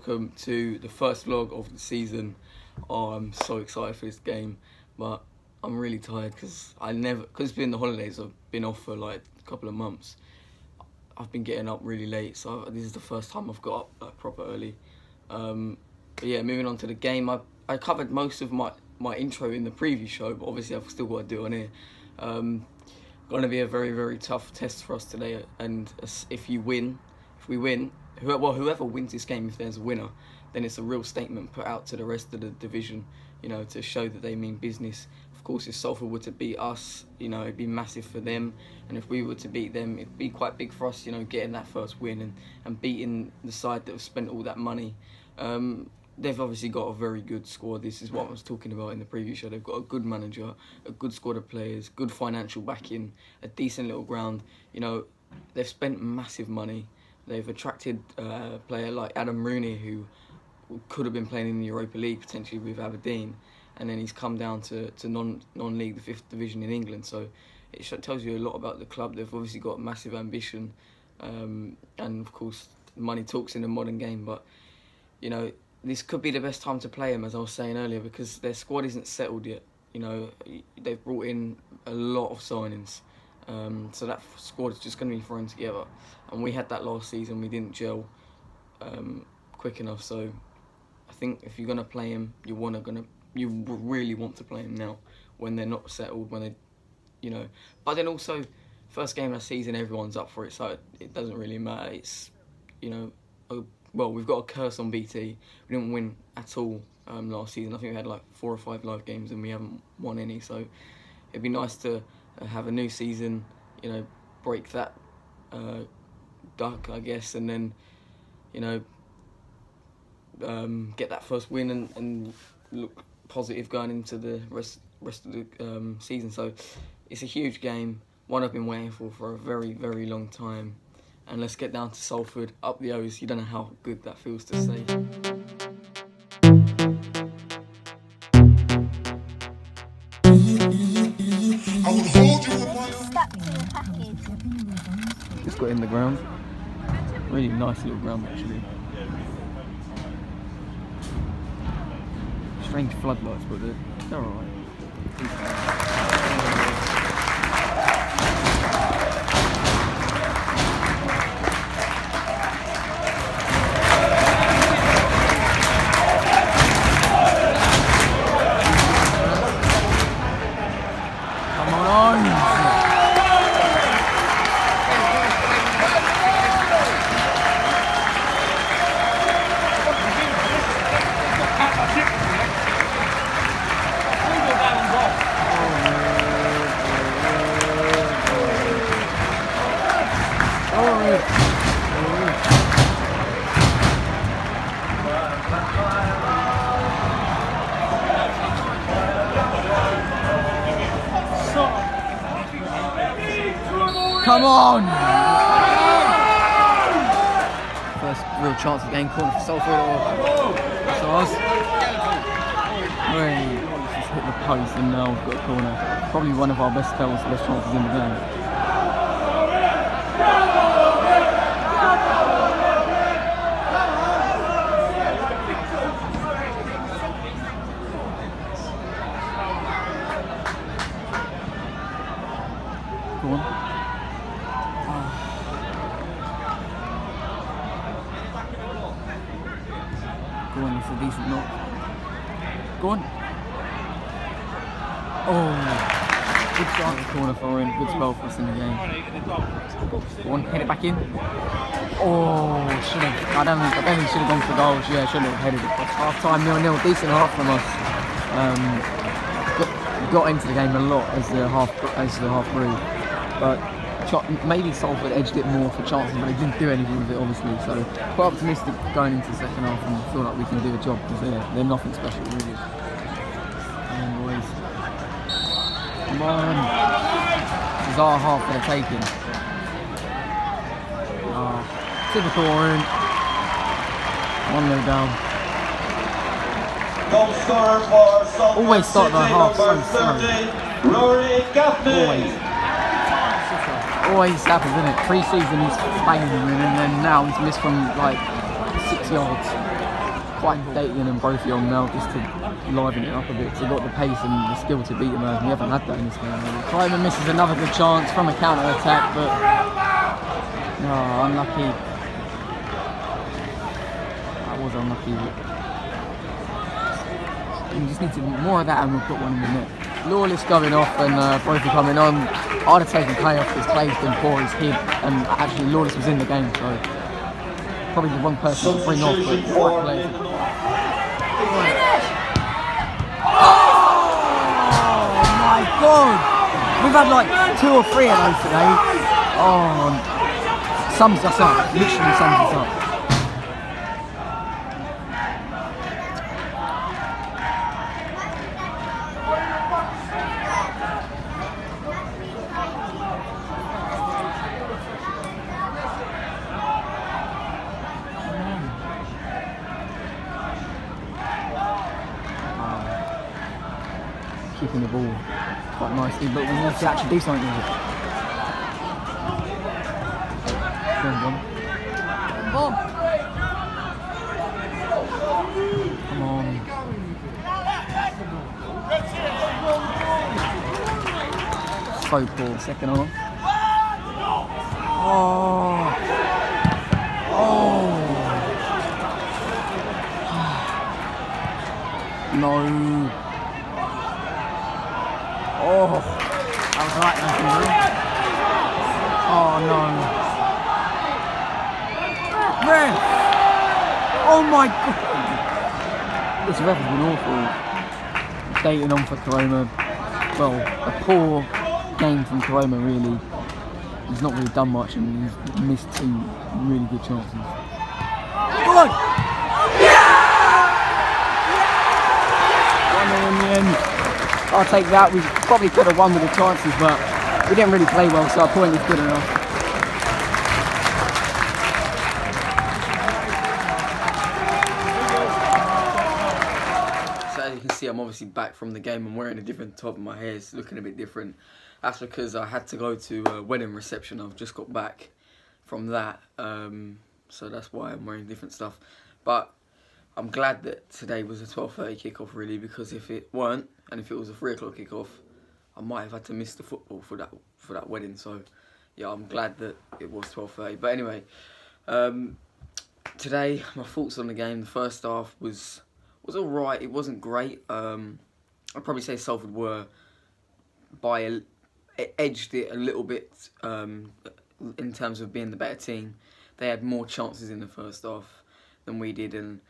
welcome to the first vlog of the season. Oh, I'm so excited for this game, but I'm really tired because it's been the holidays, I've been off for like a couple of months. I've been getting up really late, so this is the first time I've got up like proper early. But yeah, moving on to the game, I covered most of my intro in the preview show, but obviously I've still got to do it on here. Going to be a very, very tough test for us today, and if we win, whoever wins this game, if there's a winner, then it's a real statement put out to the rest of the division, you know, to show that they mean business. Of course, if Salford were to beat us, you know, it'd be massive for them, and if we were to beat them, it'd be quite big for us, you know, getting that first win and beating the side that have spent all that money. They've obviously got a very good squad. This is what I was talking about in the preview show. They've got a good manager, a good squad of players, good financial backing, a decent little ground. You know, they've spent massive money. They've attracted a player like Adam Rooney, who could have been playing in the Europa League potentially with Aberdeen, and then he's come down to non-league, the 5th division in England. So it tells you a lot about the club. They've obviously got massive ambition, and of course money talks in the modern game. But you know, this could be the best time to play them, as I was saying earlier, because their squad isn't settled yet. You know, they've brought in a lot of signings, so that squad is just going to be thrown together. And we had that last season. We didn't gel quick enough. So I think if you're going to play them, you really want to play them now, when they're not settled, when they, you know. But then also, first game of the season, everyone's up for it, so it doesn't really matter. It's, you know, well, we've got a curse on BT. We didn't win at all last season. I think we had like 4 or 5 live games and we haven't won any. So it'd be nice to have a new season, you know, break that duck, I guess, and then, you know, get that first win and look positive going into the rest of the season. So it's a huge game, one I've been waiting for a very, very long time. And let's get down to Salford, up the O's. You don't know how good that feels to say. Just got in the ground. Really nice little ground, actually. Strange floodlights, but they're alright. Come on! First real chance of game, corner for Salford, or that's ours. Just hit the post and now we've got a corner. Probably one of our best spells, best chances in the game. Go on. Go on, it's a decent knock. Go on. Oh, good start at the corner for Orient. Good spell for us in the game. Go on, head it back in. Oh, should have. I don't think should have gone for goals. Yeah, should have headed it. Half time 0-0. Decent half from us. Got into the game a lot as the half grew, but maybe Salford edged it more for chances, but they didn't do anything with it, obviously. So quite optimistic going into the second half and feel like we can do a job, because they're nothing special, really. Come on, boys. Come on. This is our half for the taking. Typical Orient. 1-0 down. Always start the half so slow. Always happens, isn't it? Pre-season he's banging them in, and then now he's missed from like 6 yards. quite Leyton and Brophy on now just to liven it up a bit. So they've got the pace and the skill to beat them. We haven't had that in this game. Really. Crowman misses another good chance from a counter attack, but no, unlucky. That was unlucky. We just need to more of that, and we've got one in the net. Lawless going off and Brophy coming on. I'd have taken Clay off because Clay's been poor as hid, and actually Lawless was in the game, so probably the wrong person to bring off, but right play. Oh my god! We've had like 2 or 3 of those today. Oh, sums us up, literally sums us up. Keeping the ball quite nicely, but we need to actually do something with it. Come on. So poor, second half. Oh. No. Oh, that was right, oh no. Ref! Oh my god! This ref has been awful. Leyton on for Koroma. Well, a poor game from Koroma really. He's not really done much and he's missed 2 really good chances. Good! Yeah! 1-0 in the end. I'll take that. We probably could have won with the chances, but we didn't really play well, so our point was good enough. So as you can see, I'm obviously back from the game. I'm wearing a different top, and my hair's looking a bit different. That's because I had to go to a wedding reception. I've just got back from that, so that's why I'm wearing different stuff. But I'm glad that today was a 12:30 kickoff, really, because if it weren't, and if it was a 3 o'clock kickoff, I might have had to miss the football for that wedding. So yeah, I'm glad that it was 12:30. But anyway, today my thoughts on the game. The first half was all right. It wasn't great. I'd probably say Salford were edged it a little bit in terms of being the better team. They had more chances in the first half than we did, and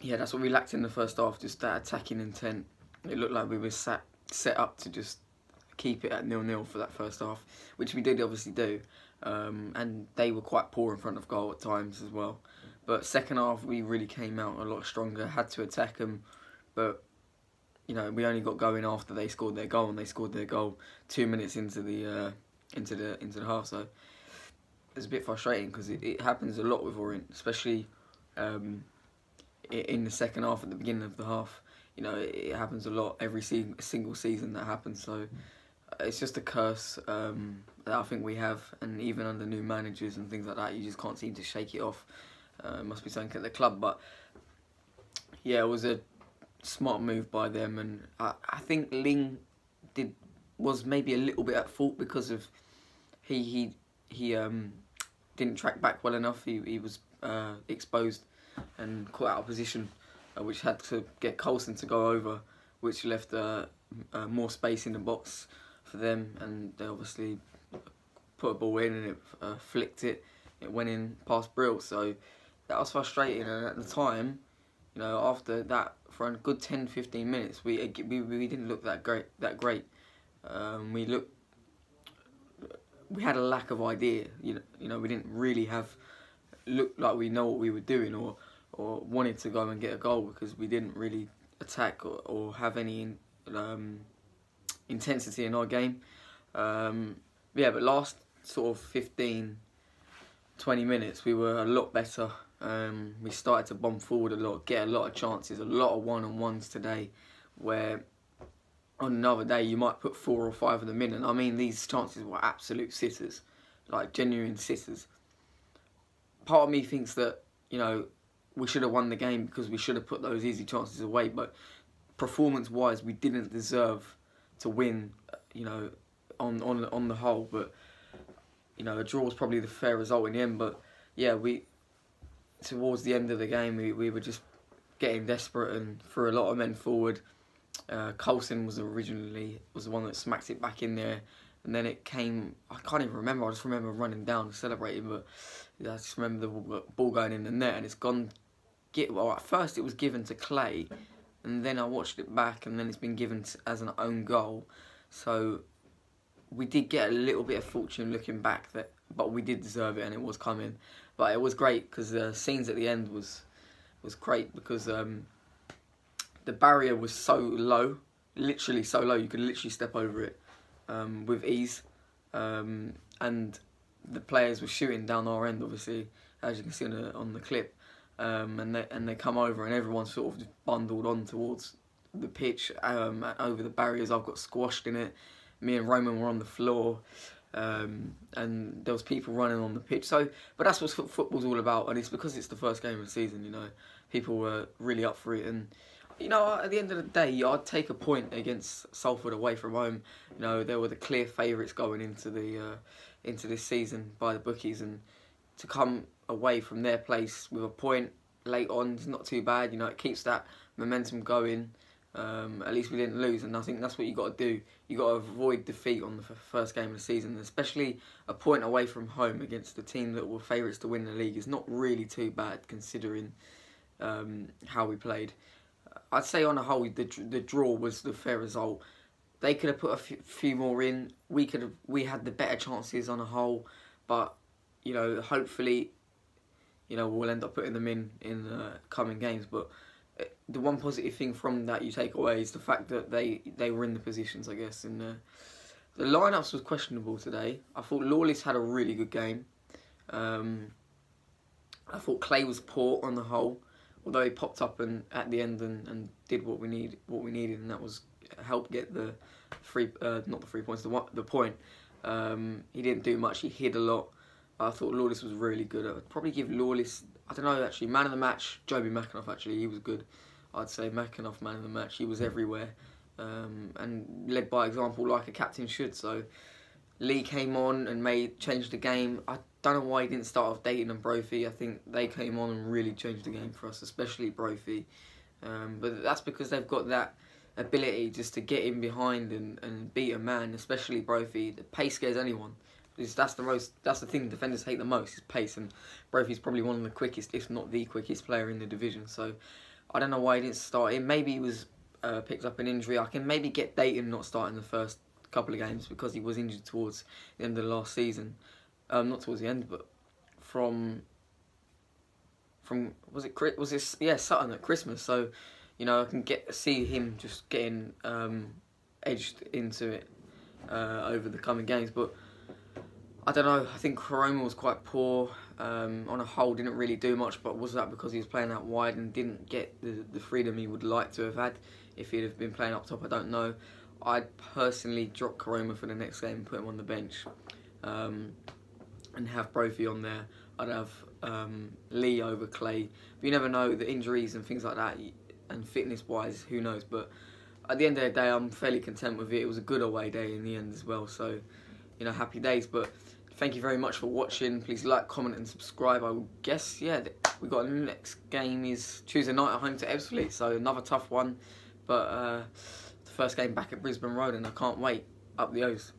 yeah, that's what we lacked in the first half, just that attacking intent. It looked like we were set up to just keep it at 0-0 for that first half, which we did obviously do, and they were quite poor in front of goal at times as well. But second half we really came out a lot stronger, had to attack them, but you know, we only got going after they scored their goal, and they scored their goal 2 minutes into the half. So it's a bit frustrating because it happens a lot with Orient, especially in the second half at the beginning of the half. You know, it happens a lot every single season that happens. So it's just a curse that I think we have, and even under new managers and things like that, you just can't seem to shake it off. It must be something at the club, but yeah, it was a smart move by them, and I think Ling was maybe a little bit at fault because of he didn't track back well enough. He was exposed and caught out of position, which had to get Coulson to go over, which left more space in the box for them, and they obviously put a ball in and it flicked it. It went in past Brill, so that was frustrating. And at the time, you know, after that, for a good 10-15 minutes, we didn't look that great. We had a lack of idea. You know, we didn't really look like we know what we were doing or wanted to go and get a goal, because we didn't really attack or have any intensity in our game. Yeah, but last sort of 15-20 minutes, we were a lot better. We started to bomb forward a lot, get a lot of chances, a lot of one-on-ones today, where on another day you might put 4 or 5 of them in. And I mean, these chances were absolute sitters, like genuine sitters. Part of me thinks that, you know, we should have won the game because we should have put those easy chances away. But performance-wise, we didn't deserve to win, you know, on the whole. But, you know, a draw was probably the fair result in the end. But, yeah, towards the end of the game, we were just getting desperate and threw a lot of men forward. Coulson was the one that smacked it back in there. And then it came, I can't even remember, I just remember running down and celebrating, but I just remember the ball going in the net, and it's gone, well, at first it was given to Clay, and then I watched it back, and then it's been given as an own goal. So we did get a little bit of fortune looking back, but we did deserve it, and it was coming. But it was great, because the scenes at the end was great, because the barrier was so low, literally so low, you could literally step over it. With ease, and the players were shooting down our end, obviously, as you can see on the clip, and they come over, and everyone's sort of just bundled on towards the pitch, over the barriers. I've got squashed in it. Me and Roman were on the floor, and there was people running on the pitch. So, but that's what football's all about, and it's because it's the first game of the season. You know, people were really up for it, and, you know, at the end of the day, I'd take a point against Salford away from home. You know, they were the clear favourites going into this season by the bookies, and to come away from their place with a point late on is not too bad. You know, it keeps that momentum going. At least we didn't lose, and I think that's what you got to do. You got to avoid defeat on the first game of the season, especially a point away from home against the team that were favourites to win the league is not really too bad considering how we played. I'd say on the whole, the draw was the fair result. They could have put a few more in. We had the better chances on the whole, but, you know, hopefully, you know, we'll end up putting them in coming games. But the one positive thing from that you take away is the fact that they were in the positions, I guess. And the lineups was questionable today. I thought Lawless had a really good game. I thought Clay was poor on the whole. Although he popped up at the end and did what we needed, and that was help get the not the 3 points, the point. He didn't do much. He hid a lot. I thought Lawless was really good. I'd probably give Lawless, I don't know actually, man of the match. Joby McAnuff actually, he was good. I'd say McAnuff man of the match. He was everywhere, and led by example like a captain should. So Lee came on and changed the game. I don't know why he didn't start off Leyton and Brophy. I think they came on and really changed the game for us, especially Brophy. But that's because they've got that ability just to get in behind and beat a man, especially Brophy. The pace scares anyone. That's the thing defenders hate the most, is pace, and Brophy's probably one of the quickest, if not the quickest player in the division. So I don't know why he didn't start him. Maybe he was picked up an injury. I can maybe get Leyton not starting the first couple of games because he was injured towards the end of the last season. Not towards the end, but from Sutton at Christmas. So, you know, I can see him just getting edged into it over the coming games. But I don't know. I think Koroma was quite poor on a whole. Didn't really do much. But was that because he was playing out wide and didn't get the freedom he would like to have had if he'd have been playing up top? I don't know. I'd personally drop Koroma for the next game and put him on the bench. And have Brophy on there. I'd have Lee over Clay. But you never know, the injuries and things like that, and fitness-wise, who knows. But at the end of the day, I'm fairly content with it. It was a good away day in the end as well. So, you know, happy days. But thank you very much for watching. Please like, comment and subscribe. I will guess, yeah, we got the next game is Tuesday night at home to Ebbsfleet. So another tough one. But the first game back at Brisbane Road, and I can't wait. Up the O's.